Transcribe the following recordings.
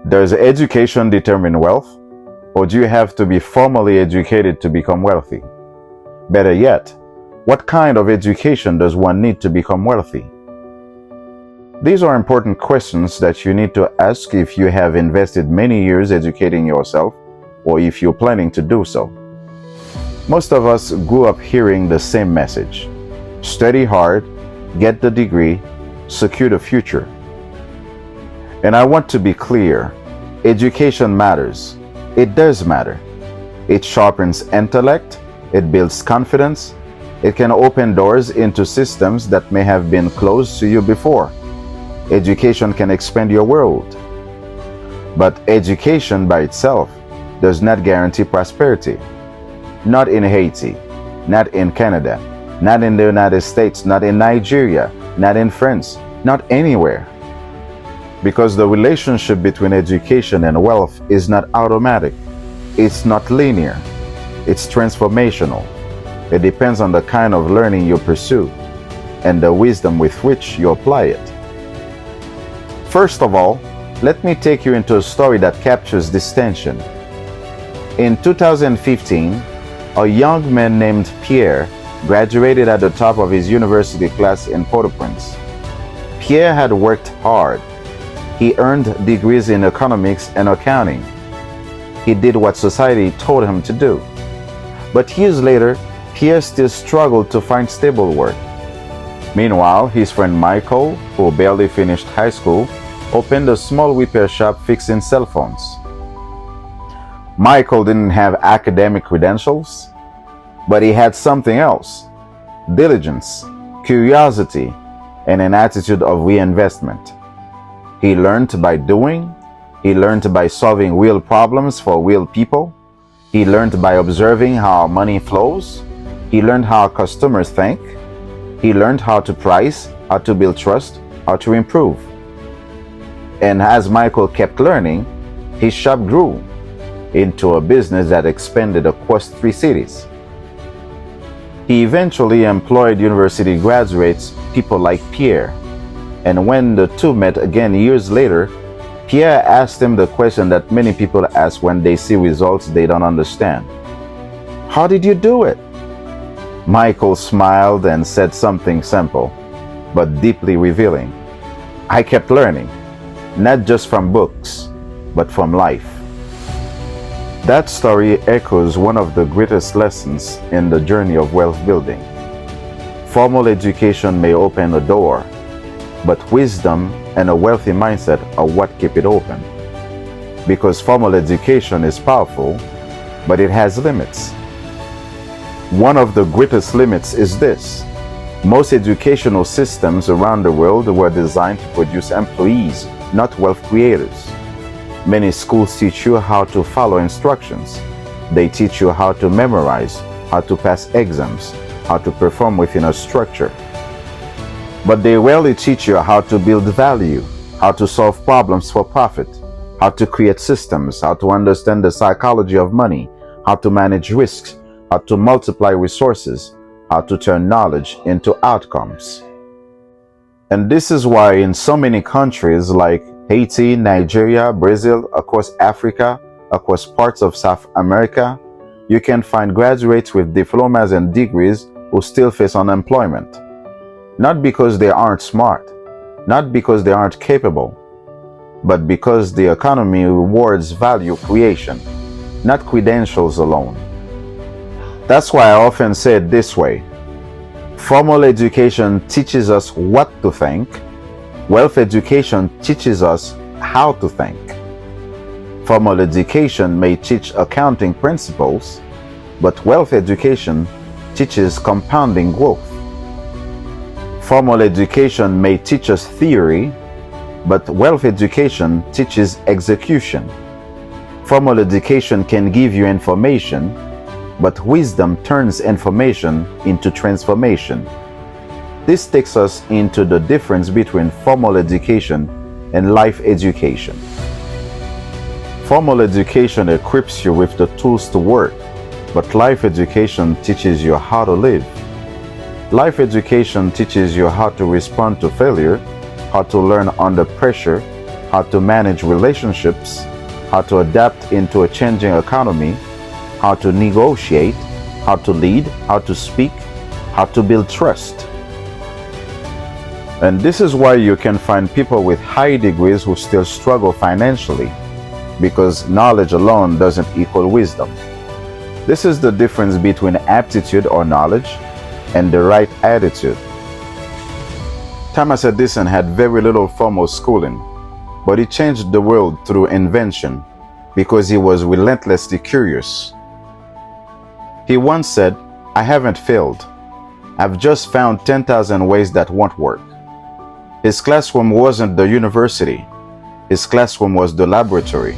Does education determine wealth, or do you have to be formally educated to become wealthy? Better yet, what kind of education does one need to become wealthy? These are important questions that you need to ask if you have invested many years educating yourself, or if you're planning to do so. Most of us grew up hearing the same message: study hard, get the degree, secure the future. And I want to be clear, education matters. It does matter. It sharpens intellect, it builds confidence, it can open doors into systems that may have been closed to you before. Education can expand your world. But education by itself does not guarantee prosperity. Not in Haiti, not in Canada, not in the United States, not in Nigeria, not in France, not anywhere. Because the relationship between education and wealth is not automatic. It's not linear. It's transformational. It depends on the kind of learning you pursue and the wisdom with which you apply it. First of all, let me take you into a story that captures this tension. In 2015, a young man named Pierre graduated at the top of his university class in Port-au-Prince. Pierre had worked hard. He earned degrees in economics and accounting. He did what society told him to do. But years later, Pierre still struggled to find stable work. Meanwhile, his friend Michael, who barely finished high school, opened a small repair shop fixing cell phones. Michael didn't have academic credentials, but he had something else: diligence, curiosity, and an attitude of reinvestment. He learned by doing. He learned by solving real problems for real people. He learned by observing how money flows. He learned how customers think. He learned how to price, how to build trust, how to improve. And as Michael kept learning, his shop grew into a business that expanded across 3 cities. He eventually employed university graduates, people like Pierre. And when the two met again years later, Pierre asked him the question that many people ask when they see results they don't understand: how did you do it? Michael smiled and said something simple, but deeply revealing: I kept learning, not just from books, but from life. That story echoes one of the greatest lessons in the journey of wealth building. Formal education may open a door, but wisdom and a wealthy mindset are what keep it open. Because formal education is powerful, but it has limits. One of the greatest limits is this: most educational systems around the world were designed to produce employees, not wealth creators. Many schools teach you how to follow instructions. They teach you how to memorize, how to pass exams, how to perform within a structure. But they rarely teach you how to build value, how to solve problems for profit, how to create systems, how to understand the psychology of money, how to manage risks, how to multiply resources, how to turn knowledge into outcomes. And this is why in so many countries like Haiti, Nigeria, Brazil, across Africa, across parts of South America, you can find graduates with diplomas and degrees who still face unemployment. Not because they aren't smart, not because they aren't capable, but because the economy rewards value creation, not credentials alone. That's why I often say it this way: formal education teaches us what to think. Wealth education teaches us how to think. Formal education may teach accounting principles, but wealth education teaches compounding growth. Formal education may teach us theory, but wealth education teaches execution. Formal education can give you information, but wisdom turns information into transformation. This takes us into the difference between formal education and life education. Formal education equips you with the tools to work, but life education teaches you how to live. Life education teaches you how to respond to failure, how to learn under pressure, how to manage relationships, how to adapt into a changing economy, how to negotiate, how to lead, how to speak, how to build trust. And this is why you can find people with high degrees who still struggle financially, because knowledge alone doesn't equal wisdom. This is the difference between aptitude or knowledge and the right attitude. Thomas Edison had very little formal schooling, but he changed the world through invention because he was relentlessly curious. He once said, "I haven't failed. I've just found 10,000 ways that won't work." His classroom wasn't the university. His classroom was the laboratory.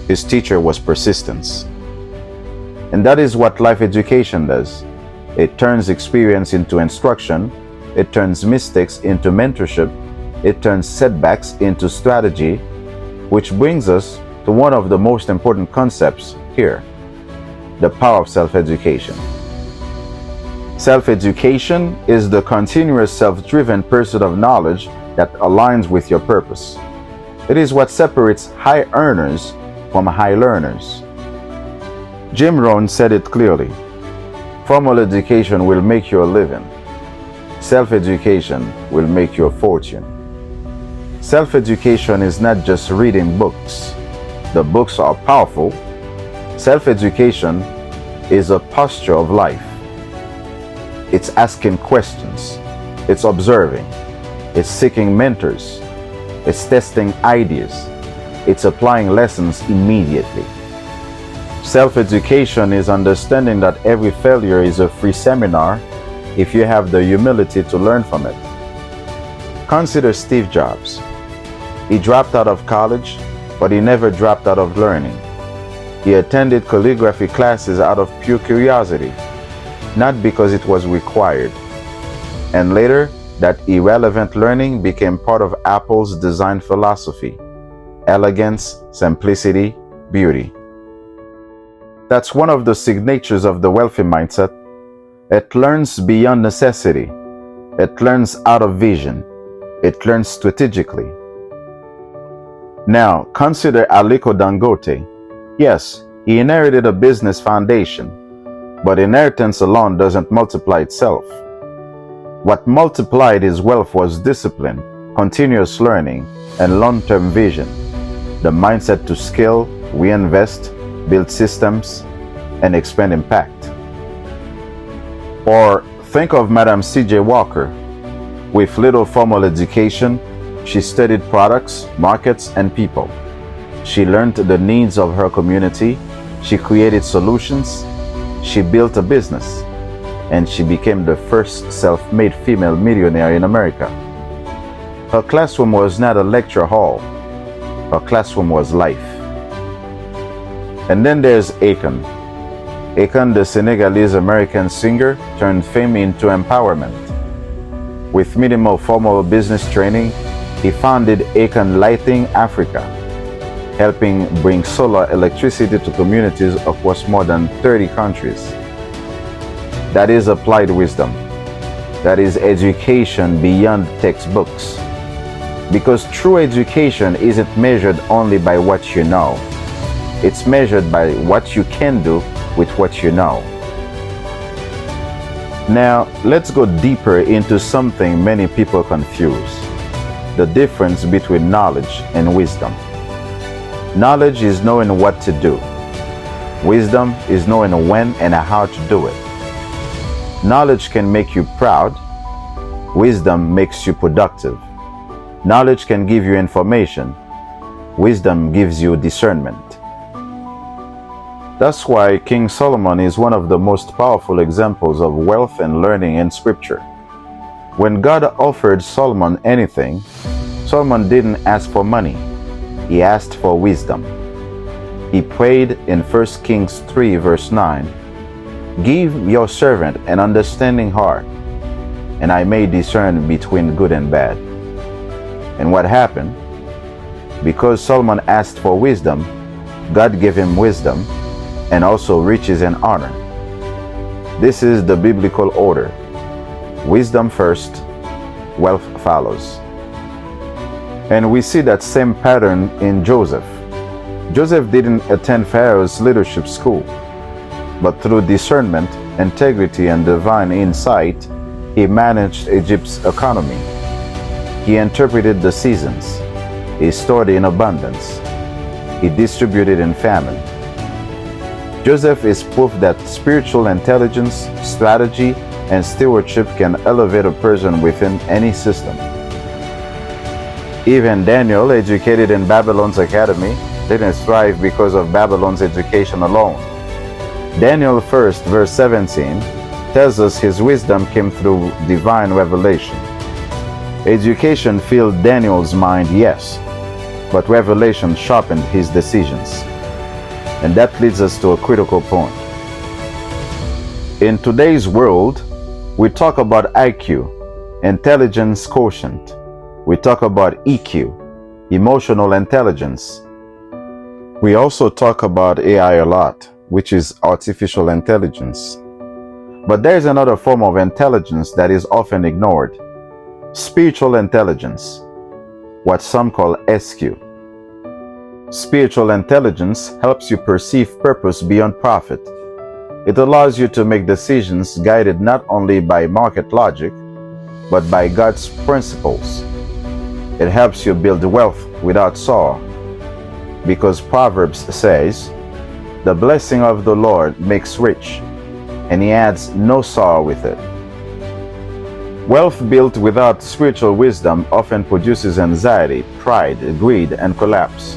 His teacher was persistence. And that is what life education does. It turns experience into instruction. It turns mistakes into mentorship. It turns setbacks into strategy, which brings us to one of the most important concepts here: the power of self-education. Self-education is the continuous self-driven pursuit of knowledge that aligns with your purpose. It is what separates high earners from high learners. Jim Rohn said it clearly: formal education will make you a living. Self-education will make you a fortune. Self-education is not just reading books. The books are powerful. Self-education is a posture of life. It's asking questions. It's observing. It's seeking mentors. It's testing ideas. It's applying lessons immediately. Self-education is understanding that every failure is a free seminar if you have the humility to learn from it. Consider Steve Jobs. He dropped out of college, but he never dropped out of learning. He attended calligraphy classes out of pure curiosity, not because it was required. And later, that irrelevant learning became part of Apple's design philosophy: elegance, simplicity, beauty. That's one of the signatures of the wealthy mindset. It learns beyond necessity. It learns out of vision. It learns strategically. Now, consider Aliko Dangote. Yes, he inherited a business foundation, but inheritance alone doesn't multiply itself. What multiplied his wealth was discipline, continuous learning, and long-term vision. The mindset to scale, reinvest, build systems, and expand impact. Or think of Madam C.J. Walker. With little formal education, she studied products, markets, and people. She learned the needs of her community. She created solutions. She built a business. And she became the first self-made female millionaire in America. Her classroom was not a lecture hall. Her classroom was life. And then there's Akon. Akon, the Senegalese-American singer, turned fame into empowerment. With minimal formal business training, he founded Akon Lighting Africa, helping bring solar electricity to communities across more than 30 countries. That is applied wisdom. That is education beyond textbooks. Because true education isn't measured only by what you know. It's measured by what you can do with what you know. Now, let's go deeper into something many people confuse: the difference between knowledge and wisdom. Knowledge is knowing what to do. Wisdom is knowing when and how to do it. Knowledge can make you proud. Wisdom makes you productive. Knowledge can give you information. Wisdom gives you discernment. That's why King Solomon is one of the most powerful examples of wealth and learning in Scripture. When God offered Solomon anything, Solomon didn't ask for money. He asked for wisdom. He prayed in 1 Kings 3 verse 9, "Give your servant an understanding heart, and I may discern between good and bad." And what happened? Because Solomon asked for wisdom, God gave him wisdom and also riches and honor. This is the biblical order: wisdom first, wealth follows. And we see that same pattern in Joseph. Joseph didn't attend Pharaoh's leadership school, but through discernment, integrity, and divine insight, he managed Egypt's economy. He interpreted the seasons. He stored in abundance. He distributed in famine. Joseph is proof that spiritual intelligence, strategy, and stewardship can elevate a person within any system. Even Daniel, educated in Babylon's academy, didn't thrive because of Babylon's education alone. Daniel 1, verse 17, tells us his wisdom came through divine revelation. Education filled Daniel's mind, yes, but revelation sharpened his decisions. And that leads us to a critical point. In today's world, we talk about IQ, intelligence quotient. We talk about EQ, emotional intelligence. We also talk about AI a lot, which is artificial intelligence. But there's another form of intelligence that is often ignored. Spiritual intelligence, what some call SQ. Spiritual intelligence helps you perceive purpose beyond profit. It allows you to make decisions guided not only by market logic, but by God's principles. It helps you build wealth without sorrow, because Proverbs says, "The blessing of the Lord makes rich, and he adds no sorrow with it." Wealth built without spiritual wisdom often produces anxiety, pride, greed, and collapse.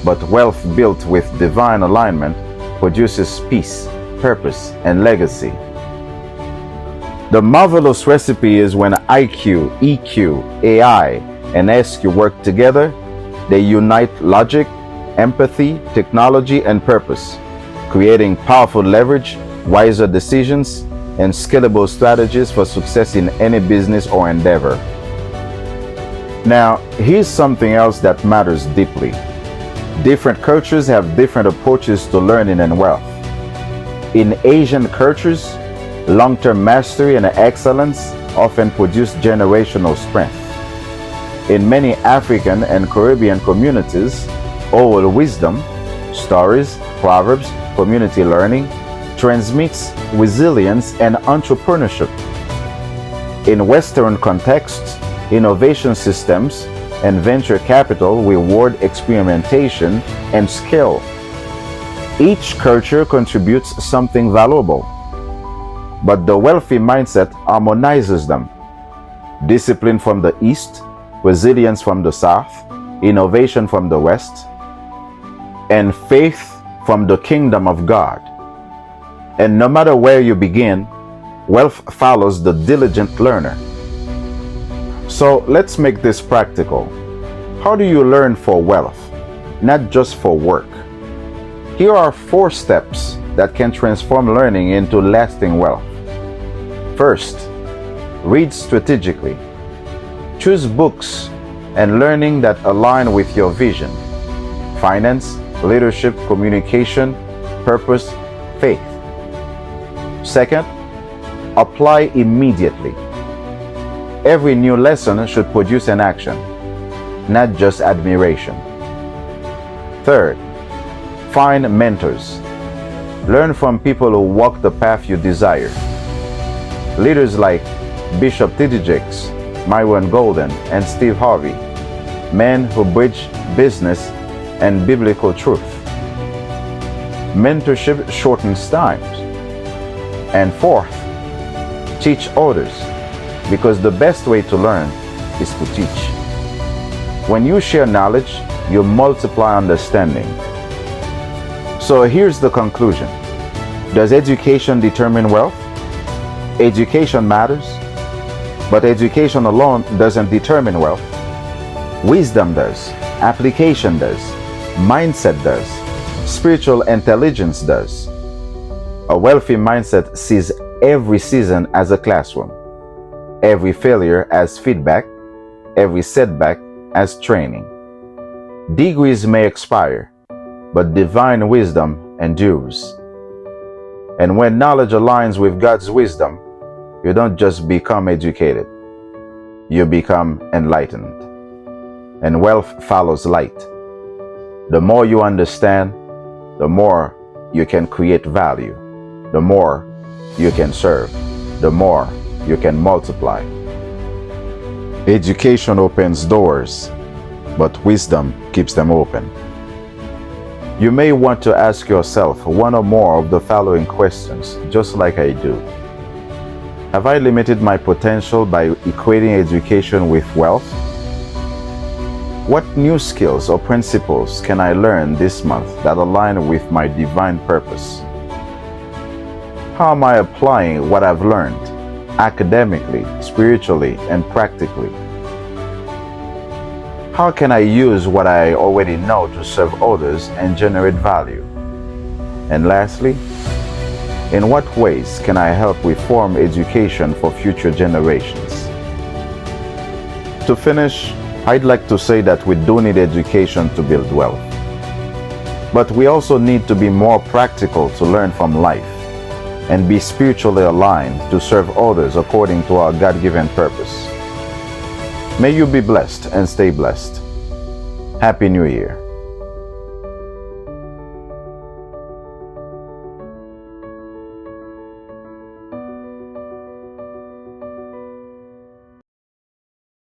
But wealth built with divine alignment produces peace, purpose, and legacy. The marvelous recipe is when IQ, EQ, AI, and SQ work together, they unite logic, empathy, technology, and purpose, creating powerful leverage, wiser decisions, and scalable strategies for success in any business or endeavor. Now, here's something else that matters deeply. Different cultures have different approaches to learning and wealth. In Asian cultures, long-term mastery and excellence often produce generational strength. In many African and Caribbean communities, oral wisdom, stories, proverbs, community learning, transmits resilience and entrepreneurship. In Western contexts, innovation systems and venture capital reward experimentation and skill. Each culture contributes something valuable, but the wealthy mindset harmonizes them. Discipline from the East, resilience from the South, innovation from the West, and faith from the kingdom of God. And no matter where you begin, wealth follows the diligent learner. So let's make this practical. How do you learn for wealth, not just for work? Here are 4 steps that can transform learning into lasting wealth. First, read strategically. Choose books and learning that align with your vision: finance, leadership, communication, purpose, faith. Second, apply immediately. Every new lesson should produce an action, not just admiration. Third, find mentors. Learn from people who walk the path you desire. Leaders like Bishop T.D. Jakes, Myron Golden, and Steve Harvey, men who bridge business and biblical truth. Mentorship shortens times. And fourth, teach others, because the best way to learn is to teach. When you share knowledge, you multiply understanding. So here's the conclusion. Does education determine wealth? Education matters, but education alone doesn't determine wealth. Wisdom does, application does, mindset does, spiritual intelligence does. A wealthy mindset sees every season as a classroom, every failure as feedback, every setback as training. Degrees may expire, but divine wisdom endures. And when knowledge aligns with God's wisdom, you don't just become educated, you become enlightened. and wealth follows light. The more you understand, the more you can create value, the more you can serve, the more you can multiply. Education opens doors, but wisdom keeps them open. You may want to ask yourself one or more of the following questions, just like I do. Have I limited my potential by equating education with wealth? What new skills or principles can I learn this month that align with my divine purpose? How am I applying what I've learned, academically, spiritually, and practically? How can I use what I already know to serve others and generate value? And lastly, in what ways can I help reform education for future generations? To finish, I'd like to say that we do need education to build wealth. But we also need to be more practical to learn from life and be spiritually aligned to serve others according to our God-given purpose. May you be blessed and stay blessed. Happy New Year.